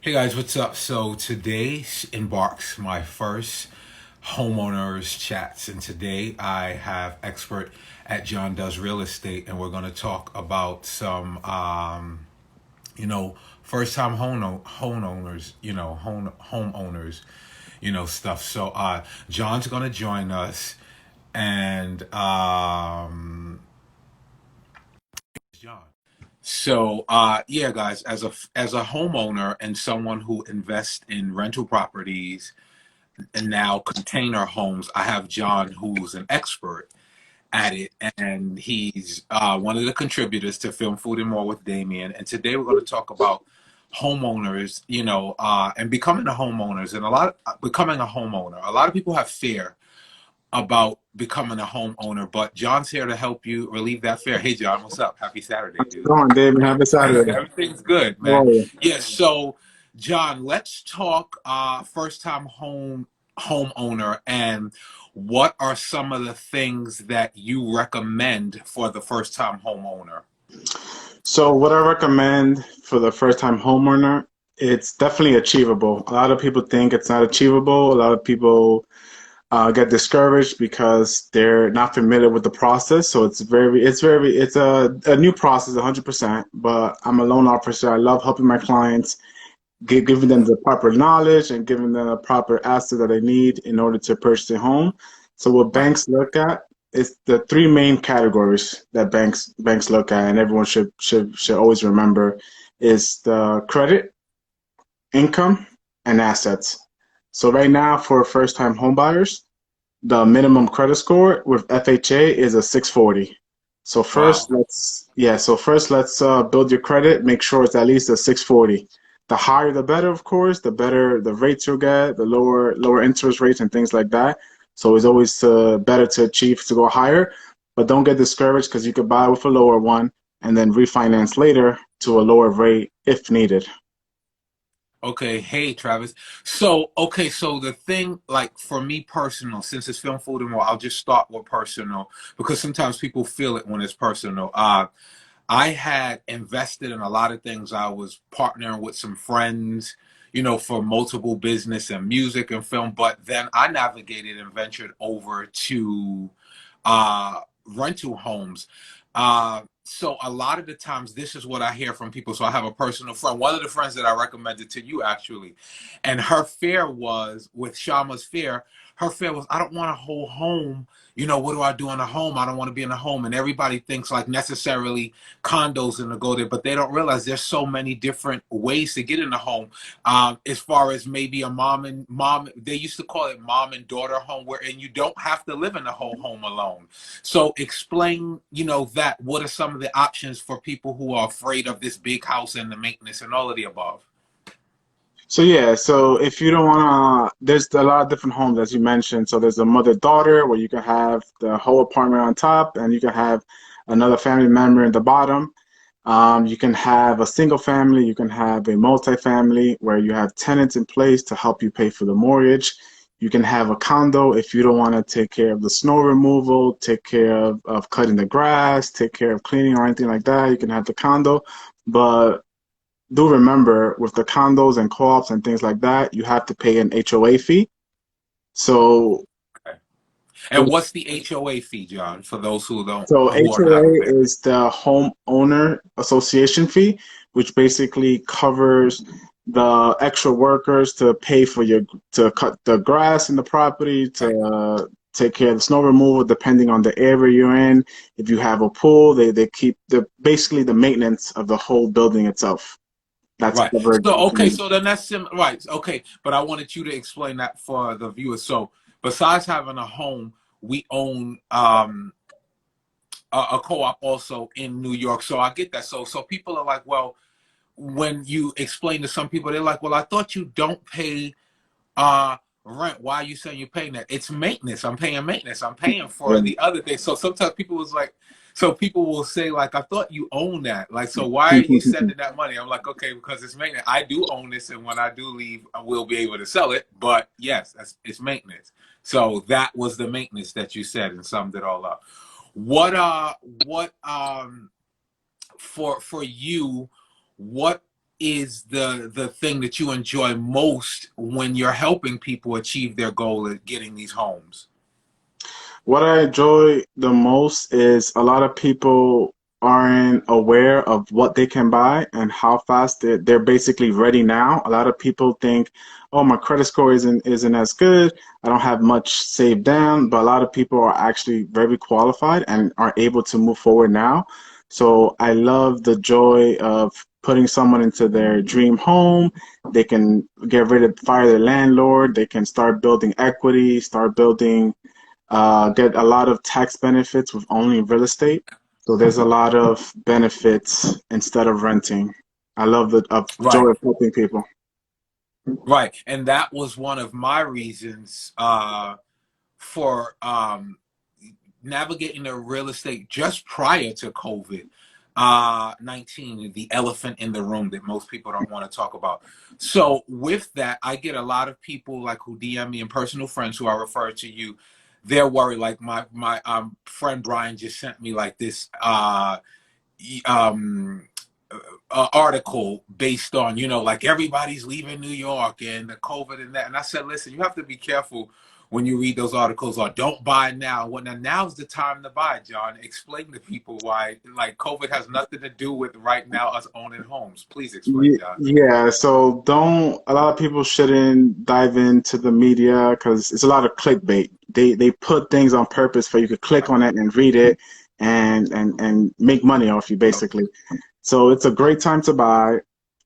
Hey guys, what's up? So today embarks my first homeowners chats, and today I have expert at John Does Real Estate, and we're going to talk about some, first time homeowners, homeowners, stuff. So John's going to join us, and John. So, yeah, guys, as a homeowner and someone who invests in rental properties and now container homes, I have John, who's an expert at it, and he's one of the contributors to Film Food and More with Damien. And today we're going to talk about homeowners, and becoming a homeowners, and becoming a homeowner. A lot of people have fear about becoming a homeowner, but John's here to help you relieve that fear. Hey, John, what's up? Happy Saturday, How's it dude. going, David? Happy Saturday. Everything's good, How man. are you? Yeah, so John, let's talk first time homeowner, and what are some of the things that you recommend for the first time homeowner? So, what I recommend for the first-time homeowner, it's definitely achievable. A lot of people think it's not achievable. A lot of people get discouraged because they're not familiar with the process. So it's a new process, 100%. But I'm a loan officer. I love helping my clients, giving them the proper knowledge and giving them the proper asset that they need in order to purchase a home. So what Right. banks look at is the three main categories that banks look at, and everyone should always remember is the credit, income, and assets. So right now for first time home buyers, the minimum credit score with FHA is a 640. So Wow. first let's build your credit. Make sure it's at least a 640. The higher the better, of course. The better the rates you'll get, the lower interest rates and things like that. So it's always better to achieve to go higher. But don't get discouraged because you could buy with a lower one and then refinance later to a lower rate if needed. Okay, hey Travis. So the thing, like for me personal, since it's film food and more, I'll just start with personal because sometimes people feel it when it's personal. I had invested in a lot of things. I was partnering with some friends, for multiple business and music and film, but then I navigated and ventured over to rental homes. So a lot of the times, this is what I hear from people. So I have a personal friend, one of the friends that I recommended to you actually, and her fear was with Shama's fear. Her fear was, I don't want a whole home. What do I do in a home? I don't want to be in a home. And everybody thinks like necessarily condos and to go there, but they don't realize there's so many different ways to get in a home. As far as maybe a mom, they used to call it mom and daughter home, where and you don't have to live in the whole home alone. So explain, that what are some of the options for people who are afraid of this big house and the maintenance and all of the above? So if you don't wanna, there's a lot of different homes as you mentioned. So there's a mother-daughter where you can have the whole apartment on top, and you can have another family member in the bottom. You can have a single family, you can have a multifamily where you have tenants in place to help you pay for the mortgage. You can have a condo if you don't want to take care of the snow removal, take care of cutting the grass, take care of cleaning or anything like that. You can have the condo. But do remember with the condos and co-ops and things like that, you have to pay an HOA fee. So Okay. And what's the HOA fee, John, for those who don't so who are not HOA aware? is the homeowner association fee, which basically covers the extra workers to pay for your to cut the grass in the property, Right. to take care of the snow removal, depending on the area you're in. If you have a pool, they keep the basically the maintenance of the whole building itself. That's Right. covered. So okay, so then that's right. Okay, but I wanted you to explain that for the viewers. So besides having a home, we own a co-op also in New York. So I get that. So people are like, well, when you explain to some people, they're like, well, I thought you don't pay rent. Why are you saying you're paying that? It's maintenance. I'm paying maintenance. I'm paying for the other thing. So sometimes people was like, so people will say like, I thought you own that. Like, so why are you sending that money? I'm like, okay, because it's maintenance. I do own this, and when I do leave, I will be able to sell it. But yes, it's maintenance. So that was the maintenance that you said and summed it all up. What for you, what is the thing that you enjoy most when you're helping people achieve their goal of getting these homes? What I enjoy the most is a lot of people aren't aware of what they can buy and how fast they're basically ready now. A lot of people think, oh, my credit score isn't as good. I don't have much saved down, but a lot of people are actually very qualified and are able to move forward now. So I love the joy of putting someone into their dream home. They can fire their landlord. They can start building equity, start building get a lot of tax benefits with owning real estate. So there's a lot of benefits instead of renting. I love the joy Right. of helping people. Right. And that was one of my reasons for navigating the real estate just prior to COVID 19, the elephant in the room that most people don't want to talk about. So with that, I get a lot of people like who DM me and personal friends who I refer to you. They're worried. Like my friend Brian just sent me like this um article based on, you know, like everybody's leaving New York and the COVID and that. And I said, listen, you have to be careful when you read those articles, or don't buy now. When now's the time to buy, John. Explain to people why, like, COVID has nothing to do with right now us owning homes. Please explain, John. Yeah, so don't a lot of people shouldn't dive into the media because it's a lot of clickbait. They put things on purpose for you to click Right. on it and read it and make money off you basically. So it's a great time to buy.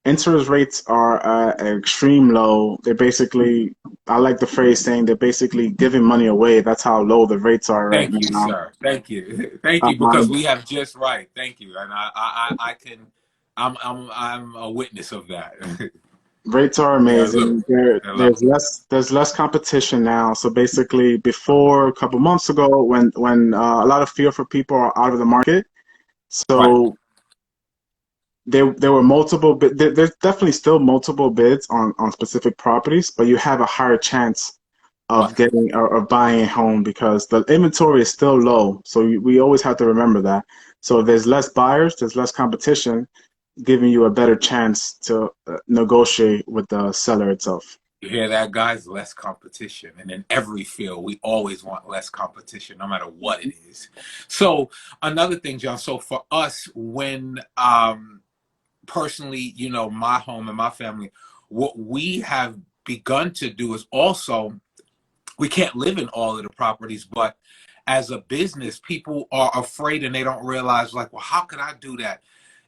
Interest rates are at an extreme low. They're basically, I like the phrase saying they're basically giving money away. That's how low the rates are right Thank you, now. sir. Thank you. Thank you, because Um, we have just right. Thank you. And I can, I'm a witness of that. Rates are Yeah, look, amazing. I love it. There's less competition now. So basically, before a couple months ago, when a lot of fear for people are out of the market, Right. so there were multiple there's definitely still multiple bids on specific properties, but you have a higher chance of Right. getting or buying a home because the inventory is still low. So we always have to remember that. So if there's less buyers, there's less competition, giving you a better chance to negotiate with the seller itself. You hear that, guys? Less competition. And in every field, we always want less competition, no matter what it is. So another thing, John, so for us, when personally, you know, my home and my family, what we have begun to do is also, we can't live in all of the properties, but as a business, people are afraid and they don't realize, like, well, how could I do that?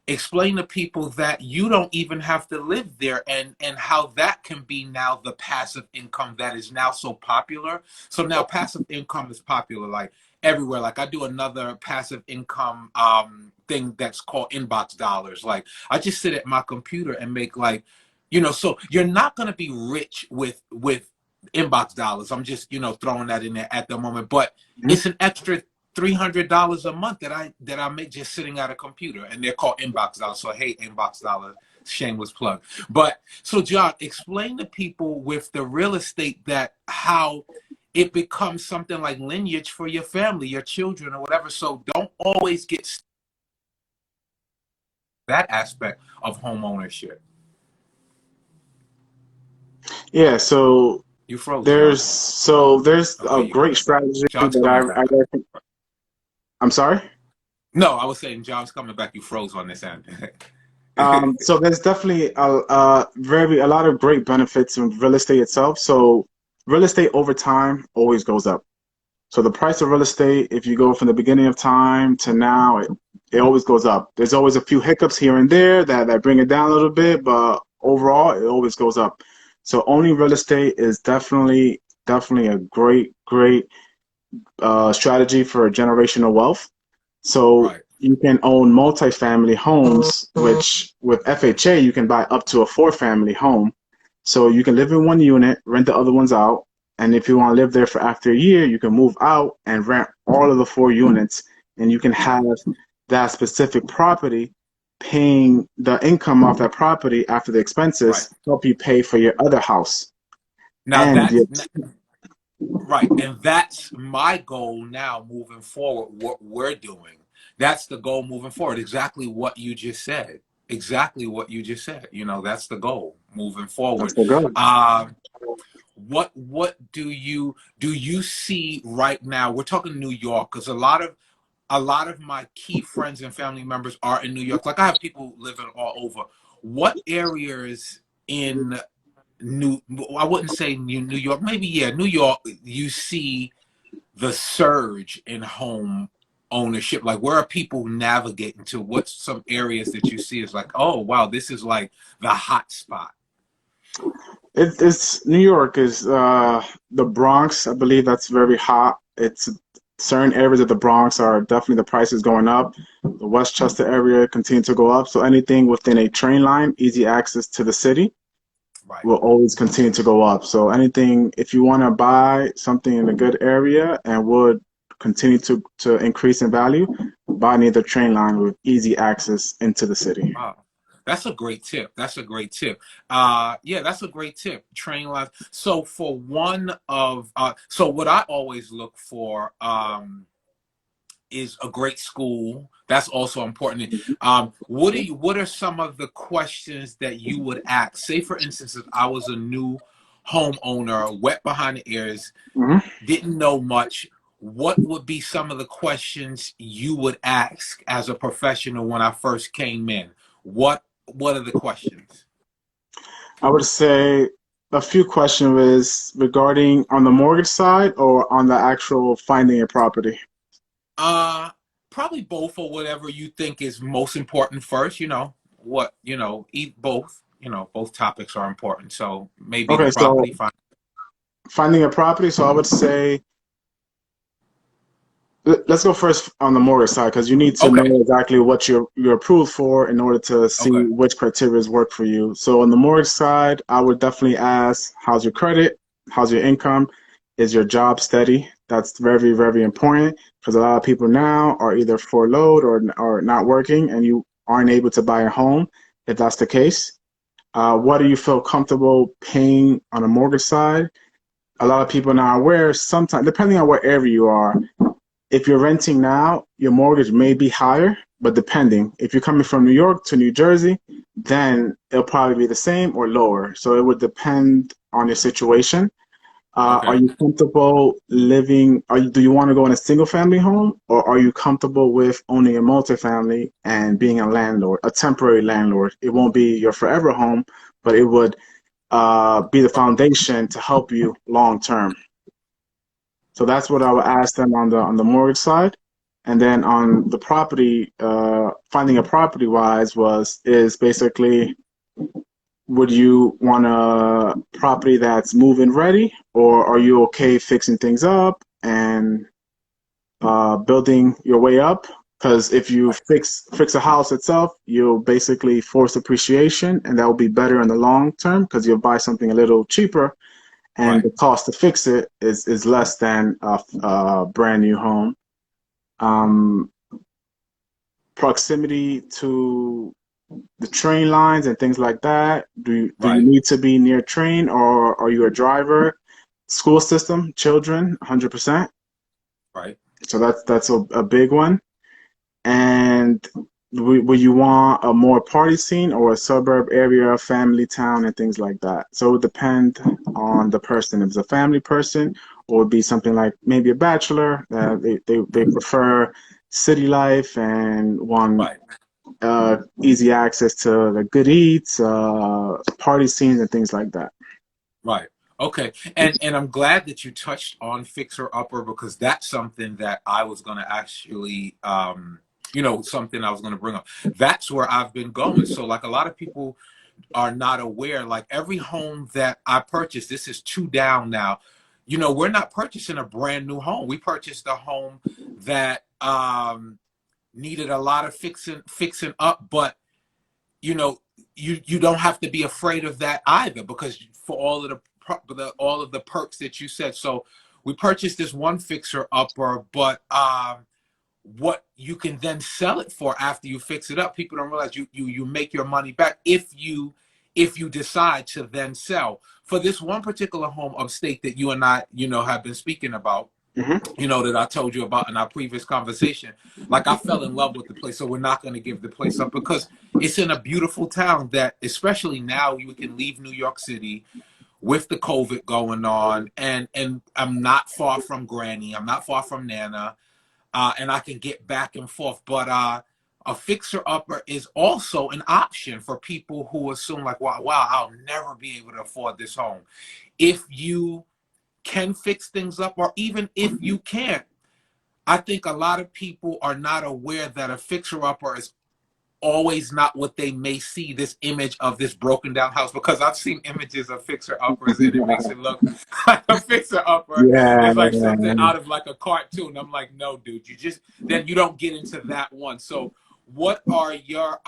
Explain to people that you don't even have to live there, and how that can be now the passive income that is now so popular. So now passive income is popular like everywhere. Like I do another passive income thing that's called inbox dollars. Like I just sit at my computer and make, like, you know, so you're not going to be rich with inbox dollars. I'm just, you know, throwing that in there at the moment, but Mhm. it's an extra $300 a month that I make just sitting at a computer, and they're called inbox dollars. So hey, inbox dollar, shameless plug. But so John, explain to people with the real estate that how it becomes something like lineage for your family, your children, or whatever. So don't always get that aspect of home ownership. Yeah, so You froze, John. there's Oh, there a you go. great strategy John's that coming back. I'm sorry. No, I was saying John's coming back. You froze on this end. So there's definitely a lot of great benefits in real estate itself. So real estate over time always goes up. So the price of real estate, if you go from the beginning of time to now, it always goes up. There's always a few hiccups here and there that bring it down a little bit, but overall, it always goes up. So owning real estate is definitely a great strategy for generational wealth. So Right. you can own multifamily homes, which with FHA, you can buy up to a four-family home. So you can live in one unit, rent the other ones out. And if you want to live there for after a year, you can move out and rent all of the four units. And you can Yeah. have that specific property paying the income off that property after the Right. expenses help you pay for your other house. Now And that's you, right. And that's my goal now moving forward, what we're doing. That's the goal moving forward, exactly what you just said. exactly what you just said. You know, that's the goal moving That's forward. the goal. What do you see right now? We're talking New York because a lot of my key friends and family members are in New York. Like I have people living all over. What areas in New, I wouldn't say New York, maybe, yeah, New York, you see the surge in home ownership? Like, where are people navigating to? What's some areas that you see is like, oh, wow, this is like the hot spot? It's New York is the Bronx. I believe that's very hot. It's certain areas of the Bronx are definitely the prices going up. The Westchester area continue to go up. So anything within a train line, easy access to the city, Right. will always continue to go up. So anything, if you want to buy something in a good area and would continue to increase in value, buy near the train line with easy access into the city. Wow. That's a great tip. That's a great tip. Yeah, that's a great tip. Train lines. So for one of so what I always look for is a great school. That's also important. What are some of the questions that you would ask? Say for instance, if I was a new homeowner, wet behind the ears, Mhm. didn't know much, what would be some of the questions you would ask as a professional when I first came in? What are the questions? I would say a few questions is regarding on the mortgage side or on the actual finding a property. Uh Probably both or whatever you think is most important first, eat both. Both topics are important. So maybe the Okay, so property fine. finding a property. So I would say let's go first on the mortgage side because you need to Okay. know exactly what you're approved for in order to see Okay. which criteria work for you. So on the mortgage side, I would definitely ask, how's your credit? How's your income? Is your job steady? That's very, very important because a lot of people now are either furloughed or not working, and you aren't able to buy a home. If that's the case, what do you feel comfortable paying on a mortgage side? A lot of people now are aware sometimes, depending on what area you are, if you're renting now, your mortgage may be higher, but depending, if you're coming from New York to New Jersey, then it'll probably be the same or lower. So it would depend on your situation. Are Okay. you comfortable living? Do you want to go in a single family home, or are you comfortable with owning a multifamily and being a landlord, a temporary landlord? It won't be your forever home, but it would be the foundation to help you long term. So that's what I would ask them on the mortgage side. And then on the property, finding a property wise is basically, would you want a property that's move-in ready, or are you okay fixing things up and building your way up? Because if you Right. fix a house itself, you'll basically force appreciation, and that will be better in the long term because you'll buy something a little cheaper and Right. the cost to fix it is less than a brand new home. Um, Proximity to the train lines and things like that. Do you Right. need to be near train or are you a driver? School system, children, 100%. Right. So that's a big one. And would you want a more party scene or a suburb area, family town, and things like that? So it would depend on the person. If it's a family person, or would be something like maybe a bachelor. They prefer city life and want Right. easy access to the good eats, party scenes, and things like that. Right. Okay. And I'm glad that you touched on fixer upper because that's something that I was going to actually something I was going to bring up. That's where I've been going. So like a lot of people are not aware, like every home that I purchased, this is two down now. We're not purchasing a brand new home. We purchased a home that needed a lot of fixing up, but you know, you don't have to be afraid of that either because for all of the perks that you said. So we purchased this one fixer upper, but what you can then sell it for after you fix it up, people don't realize you make your money back if you decide to then sell. For this one particular home upstate that you and I have been speaking about, Hmm. you know, that I told you about in our previous conversation. Like, I fell in love with the place, so we're not going to give the place up because it's in a beautiful town that, especially now, you can leave New York City with the COVID going on, and I'm not far from Granny, I'm not far from Nana, and I can get back and forth. But a fixer upper is also an option for people who assume like, wow, I'll never be able to afford this home. If you can fix things up, or even if you can't, I think a lot of people are not aware that a fixer upper is always not what they may see, this image of this broken down house, because I've seen images of fixer uppers and it makes it look like a fixer upper Yeah, is like something out of like a cartoon. I'm like, no, dude, you just, then you don't get into that one. So what are your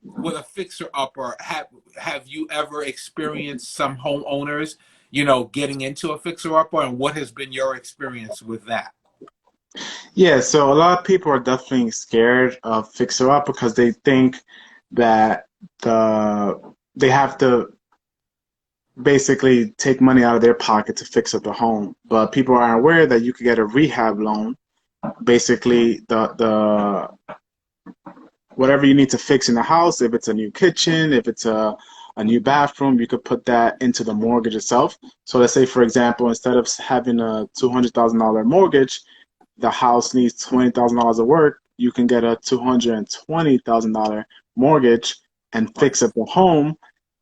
with a fixer upper, have you ever experienced some homeowners, you know, getting into a fixer upper, and what has been your experience with that? yeah. So a lot of people are definitely scared of fixer up because they think that they have to basically take money out of their pocket to fix up the home. But people aren't aware that you could get a rehab loan. Basically, the whatever you need to fix in the house, if it's a new kitchen, if it's a new bathroom, you could put that into the mortgage itself. So let's say, for example, instead of having a $200,000 mortgage, the house needs $20,000 of work, you can get a $220,000 mortgage and Right. fix up the home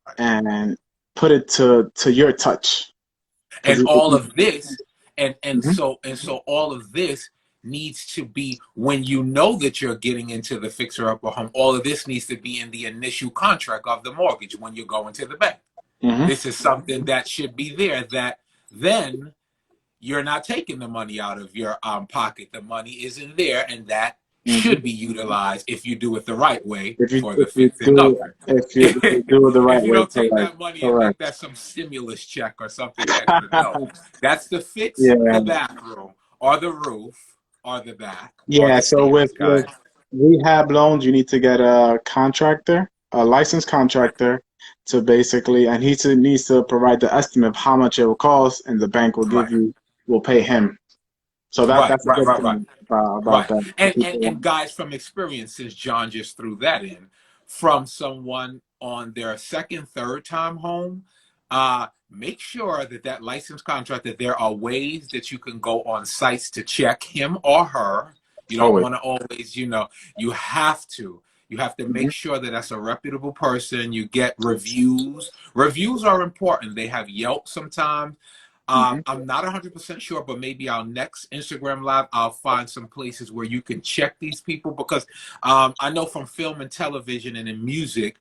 Right. and put it to your touch. Because And all of this, Mhm. and so all of this needs to be, when you know that you're getting into the fixer upper home, all of this needs to be in the initial contract of the mortgage when you're going to the bank. Mhm. This is something that should be there, that then you're not taking the money out of your pocket. The money is in there, and that Mhm. should be utilized if you do it the right way If you for the if you fixing do upper. if you do it the right If you way, don't take correct, that money and think correct. that's some stimulus check or something extra, no. That's to fix Yeah, the bathroom or the roof or the bath or yeah. the So stairs, with guys. rehab loans, you need to get a contractor, a licensed Right, contractor, to basically, and needs to provide the estimate of how much it will cost, and the bank right, will pay him. So right, that's a right, good right, right. thing about Right. that. For people And guys, from experience, since John just threw that in, from someone on their second, third time home, make sure that that licensed contractor, there are ways that you can go on sites to check him or her. You don't always. want to always, you know, you have to. You have to make Mhm. sure that that's a reputable person. You get reviews. Reviews are important. They have Yelp sometimes. Mhm. I'm not 100% sure, but maybe our next Instagram live, I'll find some places where you can check these people, because I know from film and television and in music,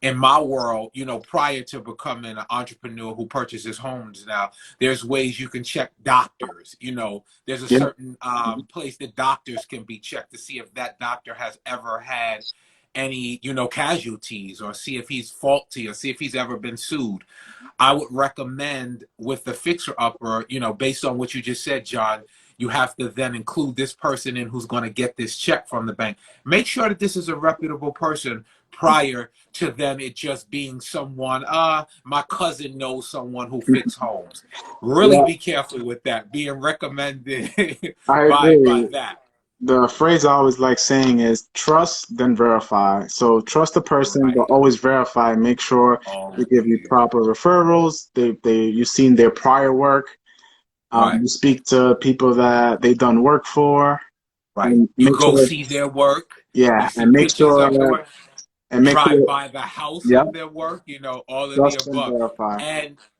in my world, you know, prior to becoming an entrepreneur who purchases homes now, there's ways you can check doctors. You know, there's a Yeah. certain place that doctors can be checked to see if that doctor has ever had any, you know, casualties, or see if he's faulty, or see if he's ever been sued. I would recommend with the fixer upper, you know, based on what you just said, John, you have to then include this person in who's going to get this check from the bank. Make sure that this is a reputable person prior to then it just being someone, my cousin knows someone who fix homes. Really Yeah, be careful with that, being recommended I by agree. that. The phrase I always like saying is trust, then verify. So trust the person, but Right. always verify. Make sure they give you Always. proper referrals. You've seen their prior work. Right. You speak to people that they've done work for, Right. and You make go sure, see their work. You yeah, see pictures of the work. and make Drive sure, by the house yeah, of their work, you know, all of the trust and above. verify.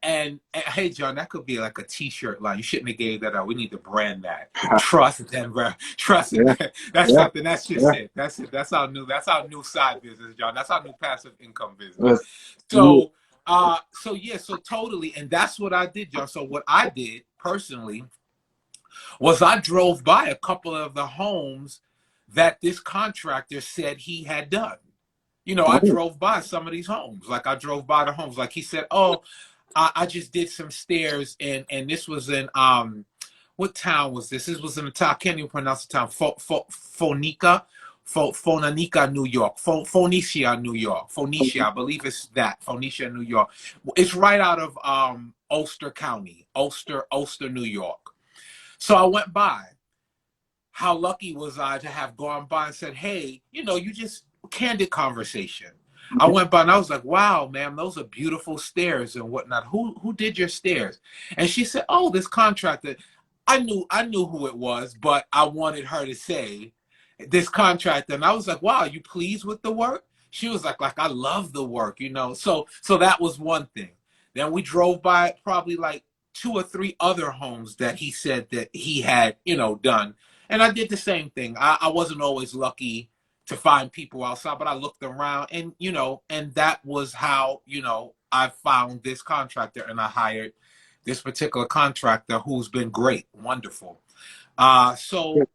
And hey, John, that could be like a T-shirt line. You shouldn't have gave that out. We need to brand that. Trust Denver. Trust Yeah, it. That's yeah, something. That's just yeah. it. That's it. That's our new. That's our new side business, John. That's our new passive income business. Let's- you- So yeah, so totally, and that's what I did, John. So what I did personally was I drove by a couple of the homes that this contractor said he had done. You know, I oh, drove by some of these homes. Like, I drove by the homes. Like, he said, "Oh, I just did some stairs, and this was in what town was this? This was in the town. I can't even pronounce the town. Phonica, Phonica, New York. Phoenicia, New York. Phoenicia, I believe it's that. Phoenicia, New York. It's right out of Ulster County, Ulster, New York. So I went by. How lucky was I to have gone by and said, hey, you just candid conversation. I Okay. went by and I was like, wow, ma'am, those are beautiful stairs and whatnot. Who did your stairs? And she said, oh, this contractor. I knew who it was, but I wanted her to say this contractor. And I was like, wow, are you pleased with the work? She was like I love the work. So that was one thing. Then we drove by probably like two or three other homes that he said that he had, done. And I did the same thing. I wasn't always lucky to find people outside, but I looked around and that was how, I found this contractor and I hired this particular contractor who's been great, wonderful. So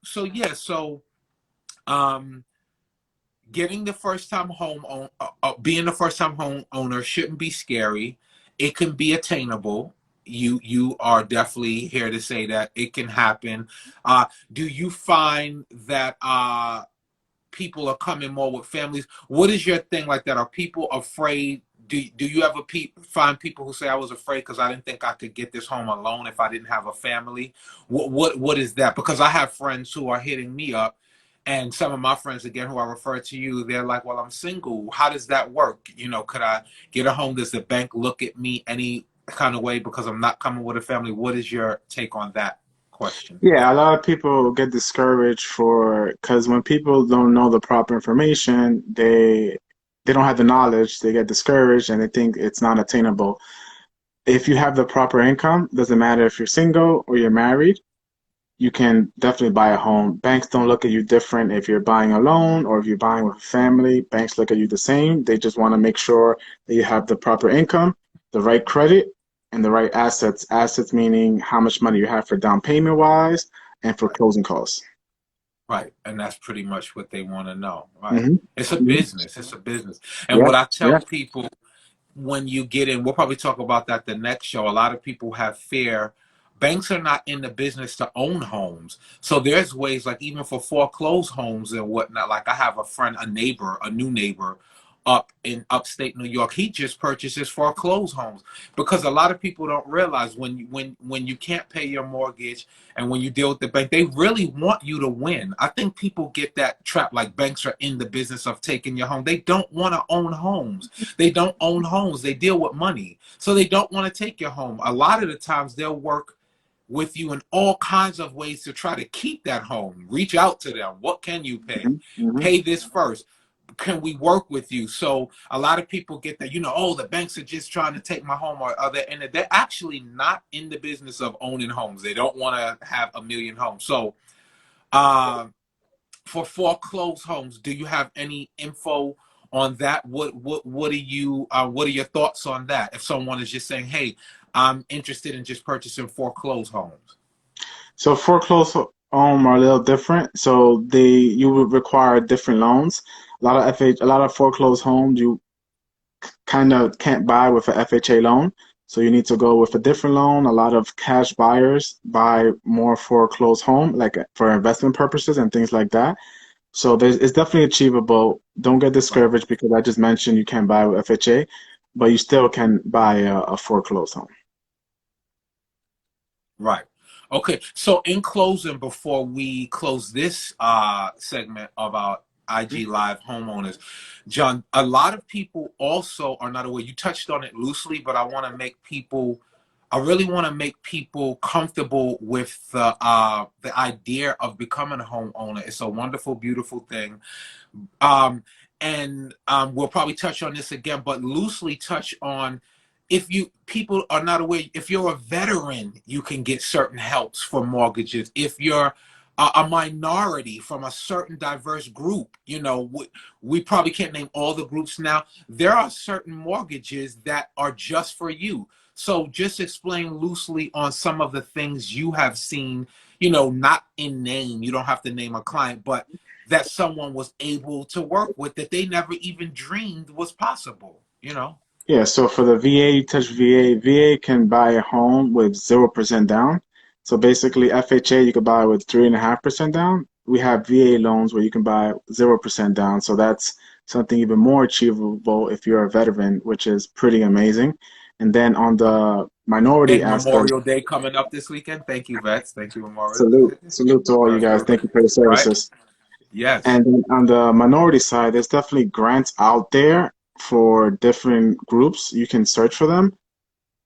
getting the first time being the first time home owner shouldn't be scary. It can be attainable. You are definitely here to say that it can happen. Uh, do you find that people are coming more with families? What is your thing like that? Are people afraid? Do you ever find people who say, I was afraid because I didn't think I could get this home alone if I didn't have a family? What is that? Because I have friends who are hitting me up, and some of my friends again who I refer to you, they're like, well, I'm single. How does that work? Could I get a home? Does the bank look at me any kind of way because I'm not coming with a family? What is your take on that question? Yeah, a lot of people get discouraged because when people don't know the proper information, they don't have the knowledge, they get discouraged and they think it's not attainable. If you have the proper income, doesn't matter if you're single or you're married, you can definitely buy a home. Banks don't look at you different if you're buying alone or if you're buying with a family. Banks look at you the same. They just want to make sure that you have the proper income, the right credit, and the right assets. Assets meaning how much money you have for down payment wise and for Right. closing costs. Right. And that's pretty much what they want to know. Right. Hmm. It's a Hmm. business. It's a business. And Yeah, what I tell yeah. people when you get in, we'll probably talk about that the next show. A lot of people have fear. Banks are not in the business to own homes. So there's ways like even for foreclosed homes and whatnot. Like I have a friend, a new neighbor up in upstate New York. He just purchased his foreclosed homes because a lot of people don't realize when you can't pay your mortgage and when you deal with the bank, they really want you to win. I think people get that trap like banks are in the business of taking your home. They don't want to own homes. They don't own homes. They deal with money. So they don't want to take your home. A lot of the times they'll work with you in all kinds of ways to try to keep that home. Reach out to them. What can you pay? Hmm. Hmm. Pay this first. Can we work with you? So a lot of people get that, oh, the banks are just trying to take my home or other, and they're actually not in the business of owning homes. They don't want to have a million homes. So uh, for foreclosed homes, do you have any info on that? What are your thoughts on that? If someone is just saying, hey, I'm interested in just purchasing foreclosed homes. So foreclosed home are a little different. So you would require different loans. A lot of foreclosed homes you kind of can't buy with a FHA loan. So you need to go with a different loan. A lot of cash buyers buy more foreclosed home, like for investment purposes and things like that. So it's definitely achievable. Don't get Right. discouraged because I just mentioned you can't buy with FHA, but you still can buy a foreclosed home. Right. Okay. So in closing, before we close this segment of our IG Live homeowners, John, a lot of people also are not aware. You touched on it loosely, but I really want to make people comfortable with the idea of becoming a homeowner. It's a wonderful, beautiful thing. Um, and we'll probably touch on this again, but loosely touch on if you people are not aware, if you're a veteran, you can get certain helps for mortgages. If you're a minority from a certain diverse group, we probably can't name all the groups now. There are certain mortgages that are just for you. So just explain loosely on some of the things you have seen, not in name. You don't have to name a client, but that someone was able to work with that they never even dreamed was possible. Yeah, so for the VA, you touch VA. VA can buy a home with 0% down. So basically, FHA you could buy with 3.5% down. We have VA loans where you can buy 0% down. So that's something even more achievable if you're a veteran, which is pretty amazing. And then on the minority And aspect, Memorial Day coming up this weekend. Thank you, Vets. Thank you, Memorial salute, Day. salute to all you guys. Thank you for your Right? services. Yes. And then on the minority side, there's definitely grants out there for different groups. You can search for them.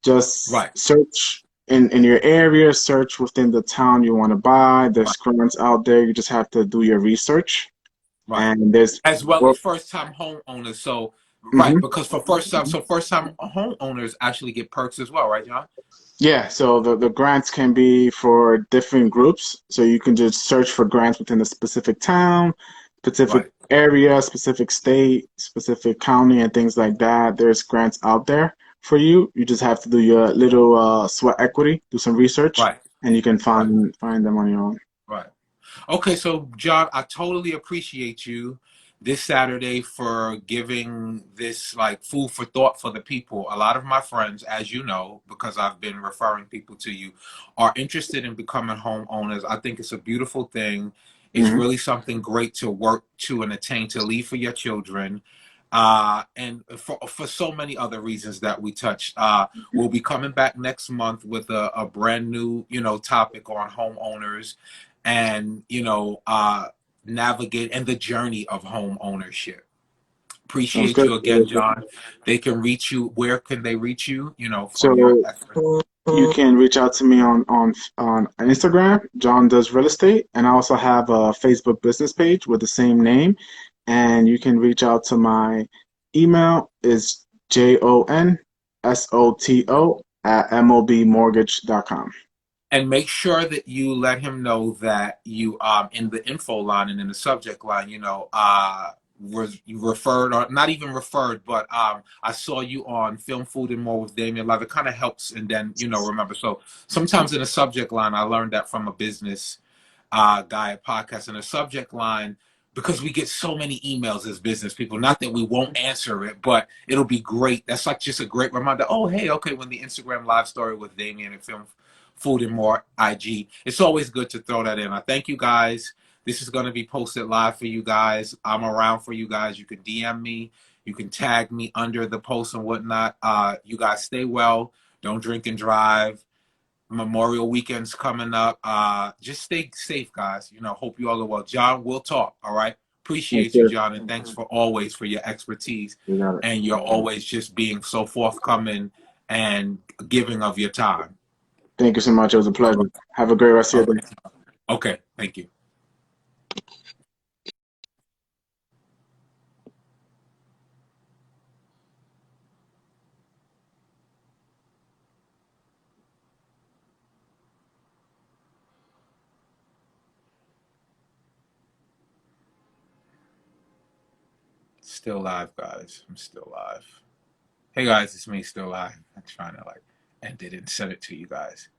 Just Right. search in your area, search within the town you want to buy. There's Right. grants out there. You just have to do your research. Right. And there's, As well well, as first time homeowners. So right, mhm. because for first time homeowners actually get perks as well, right, John? Yeah, so the grants can be for different groups. So you can just search for grants within a specific town, specific Right. area, specific state, specific county, and things like that. There's grants out there for you. You just have to do your little sweat equity, do some research, Right. and you can Right. find them on your own. Right. Okay, so John, I totally appreciate you this Saturday for giving this like food for thought for the people. A lot of my friends, as you know, because I've been referring people to you, are interested in becoming homeowners. I think it's a beautiful thing. It's Hmm. really something great to work to and attain to leave for your children. And for so many other reasons that we touched. We'll be coming back next month with a brand new, topic on homeowners and navigate and the journey of home ownership. Sounds Appreciate good. you again, John. They can reach you. Where can they reach you? From your So effort. you can reach out to me on Instagram, John Does Real Estate, and I also have a Facebook business page with the same name. And you can reach out to my email is JonSoto at mobmortgage.com. And make sure that you let him know that you in the info line and in the subject line, you referred or not even referred, but I saw you on Film Food and More with Damien Love. It kind of helps, and then remember. So sometimes in the subject line, I learned that from a business guy at podcast in the subject line because we get so many emails as business people. Not that we won't answer it, but it'll be great. That's like just a great reminder. Oh, hey, okay, when the Instagram live story with Damien and Film Food and More IG, it's always good to throw that in. I thank you guys. This is going to be posted live for you guys. I'm around for you guys. You can DM me. You can tag me under the post and whatnot. You guys stay well. Don't drink and drive. Memorial weekend's coming up. Just stay safe, guys. Hope you all are well. John, we'll talk. All right. Thank Appreciate you, you. John, and thanks for always for your expertise You got it. and you're always just being so forthcoming and giving of your time. Thank you so much. It was a All pleasure. right. Have a great rest All of your day. right. Okay. Thank you. Still live, guys. I'm still live. Hey, guys, it's me, still live. I'm trying to end it and send it to you guys.